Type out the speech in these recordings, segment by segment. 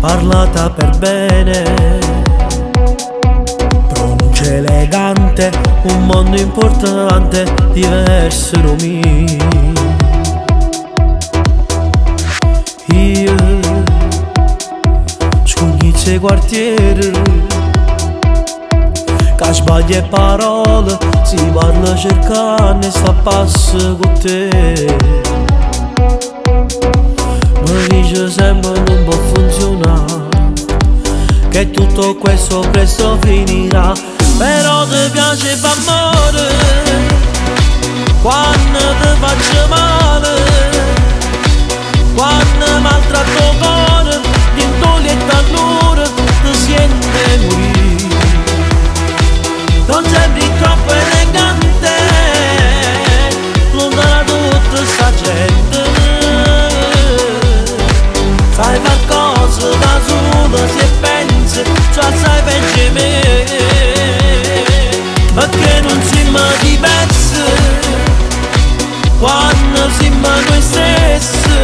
parlata per bene, pronuncia elegante, un mondo importante, diversi nomi. Io scognizze quartiere, che sbaglia parole, si parla cercando e sta passo con te. Mi dice sempre non può funzionare, che tutto questo presto finirà. Però ti piace fa amore quando ti faccio male, quando maltratto il cuore, dentro e allora ti sente morire. Non sembri troppo elegante, lontana da tutta sta gente. Sai qualcosa da sola se pensi, già sai pensi a me. Perché non siamo diversi quando siamo noi stessi,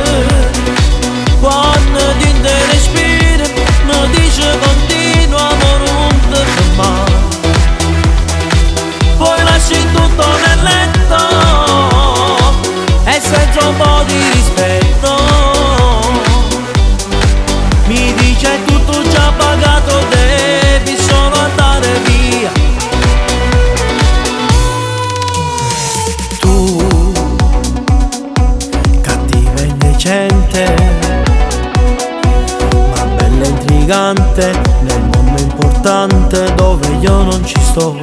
quando ti respiri mi dice continua ma non ti fermare. Poi lasci tutto nel letto e senza un po' di rispetto mi dice tutto già pagato, devi solo andare via. Tu, cattiva e indecente, ma bella e intrigante, nel mondo importante dove io non ci sto.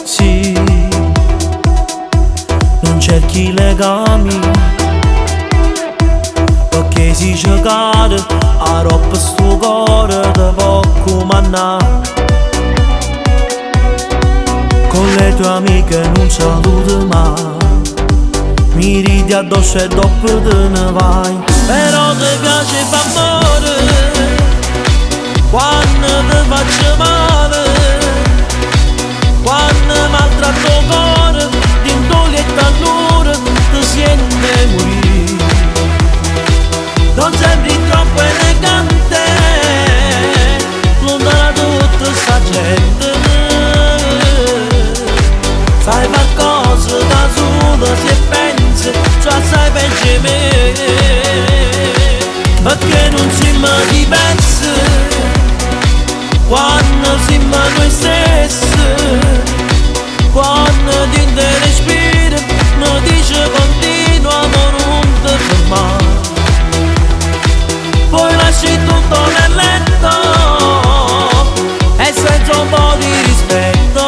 Sì, non cerchi legami, perché si giocare a roba sto cuore da poco manna. Con le tue amiche non saluti mai, mi ridi addosso e dopo te ne vai. Però ti piace fa amore quando ti faccio male, quando maltratto il cuore, dentro e allora ti sente morire. Non sembri troppo elegante, lontana da tutta sta gente. Sai qualcosa da sola se pensi, già sai pensi a me. Perché non siamo diversi quando siamo noi stessi, quando ti respiri mi dice continua ma non ti fermare. Poi lasci tutto nel letto e senza un po' di rispetto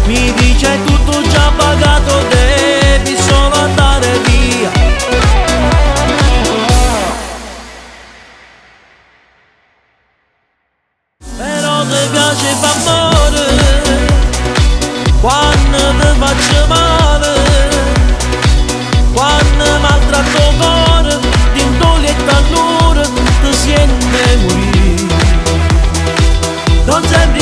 mi dice tutto già pagato, devi solo andare via. Però ti piace fa amore quando ti faccio male, quando maltratto il cuore, dentro e allora ti sente morire. Non sembri